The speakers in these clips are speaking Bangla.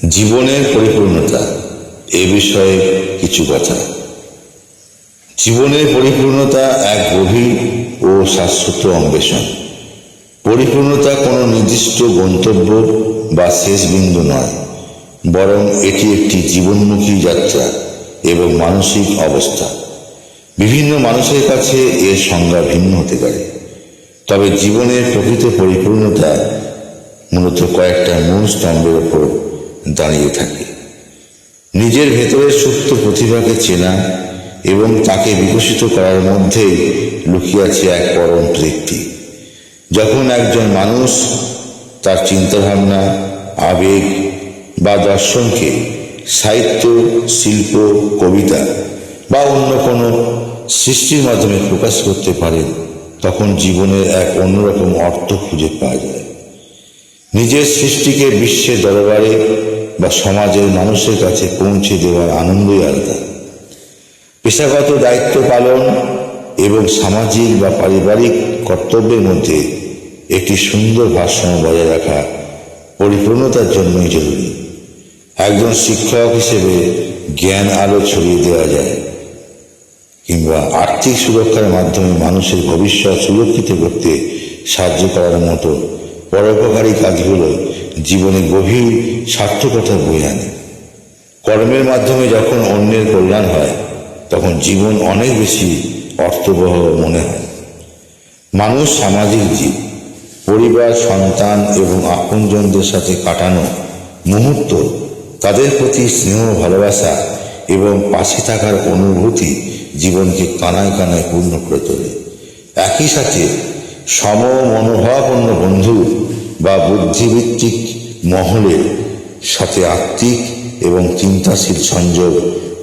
জীবনের পরিপূর্ণতা এ বিষয়ে কিছু কথা। জীবনের পরিপূর্ণতা এক গভীর ও শাশ্বত অন্বেষণ। পরিপূর্ণতা কোনো নির্দিষ্ট গন্তব্য বা শেষ বিন্দু নয়, বরং এটি একটি জীবনমুখী যাত্রা এবং মানসিক অবস্থা। বিভিন্ন মানুষের কাছে এর সংজ্ঞা ভিন্ন হতে পারে, তবে জীবনের প্রকৃত পরিপূর্ণতা মূলত কয়েকটা মূল স্তম্ভের ওপর দাঁড়িয়ে থাকে। নিজের ভেতরের সুপ্ত প্রতিভাকে চেনা এবং তাকে বিকশিত করার মধ্যেই লুকিয়ে আছে এক পরম তৃপ্তি। যখন একজন মানুষ তার চিন্তাভাবনা, আবেগ বা দর্শনকে সাহিত্য, শিল্প, কবিতা বা অন্য কোনো সৃষ্টির মাধ্যমে প্রকাশ করতে পারেন, তখন জীবনের এক অন্যরকম অর্থ খুঁজে পাওয়া যায়। নিজের সৃষ্টিকে বিশ্বের দরবারে বা সমাজের মানুষের কাছে পৌঁছে দেওয়ার আনন্দই আলাদা। পেশাগত দায়িত্ব পালন এবং সামাজিক বা পারিবারিক কর্তব্যের মধ্যে একটি সুন্দর ভারসাম্য বজায় রাখা পরিপূর্ণতার জন্যই জরুরি। একজন শিক্ষক হিসেবে জ্ঞান আলো ছড়িয়ে দেওয়া যায়, কিংবা আর্থিক সুরক্ষার মাধ্যমে মানুষের ভবিষ্যৎ সুরক্ষিত করতে সাহায্য করার মতো পরোপকারী কাজগুলো জীবনে গভীর সার্থকতা বয়ে আনে। কর্মের মাধ্যমে যখন অন্যের কল্যাণ হয়, তখন জীবন অনেক বেশি অর্থবহ মনে হয়। মানুষ সামাজিক জীব। পরিবার, সন্তান এবং আপনজনদের সাথে কাটানো মুহূর্ত, তাদের প্রতি স্নেহ, ভালোবাসা এবং পাশে থাকার অনুভূতি জীবনকে কানায় কানায় পূর্ণ করে তোলে। একই সাথে সমমনোভাবাপন্ন বন্ধু বা বুদ্ধিভিত্তিক মহলের সাথে আত্মিক এবং চিন্তাশীল সংযোগ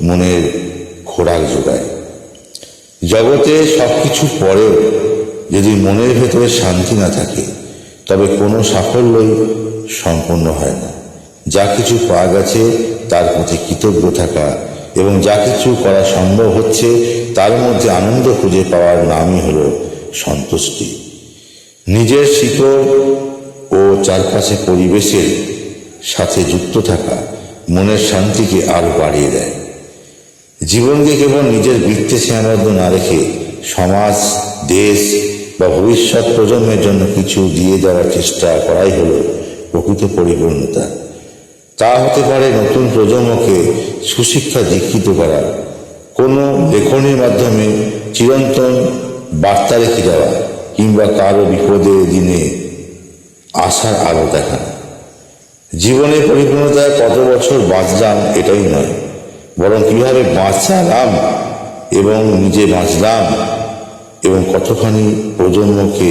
মনের খোরাক যোগায়। জগতে সবকিছু পরেও যদি মনের ভেতরে শান্তি না থাকে, তবে কোনো সাফল্যই সম্পন্ন হয় না। যা কিছু পাওয়া গেছে তার প্রতি কৃতজ্ঞ থাকা এবং যা কিছু করা সম্ভব হচ্ছে তার মধ্যে আনন্দ খুঁজে পাওয়ার নামই হলো সন্তুষ্টি। নিজের শিকড় ও চারপাশে পরিবেশের সাথে যুক্ত থাকা মনের শান্তিকে আরো বাড়িয়ে দেয়। জীবনকে কেবল নিজের বৃত্তে সীমাবদ্ধ না রেখে সমাজ, দেশ বা ভবিষ্যৎ প্রজন্মের জন্য কিছু দিয়ে দেওয়ার চেষ্টা করাই হলো প্রকৃত পরিপূর্ণতা। তা হতে পারে নতুন প্রজন্মকে সুশিক্ষা দীক্ষিত করা, কোনো লেখনীর মাধ্যমে চিরন্তন বার্তা রেখে যাওয়া, কিংবা কারো বিপদের দিনে আশার আলো দেখানো। জীবনের পরিপূর্ণতায় কত বছর বাঁচলাম এটাই নয়, বরং কিভাবে বাঁচালাম এবং নিজে বাঁচলাম এবং কতখানি প্রজন্মকে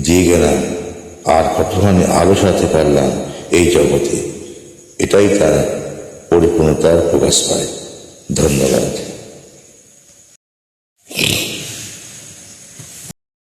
দিয়ে গেলাম আর কতখানি আলো ছড়াতে পারলাম এই জগতে, এটাই তার পরিপূর্ণতার প্রকাশ পায়। ধন্যবাদ।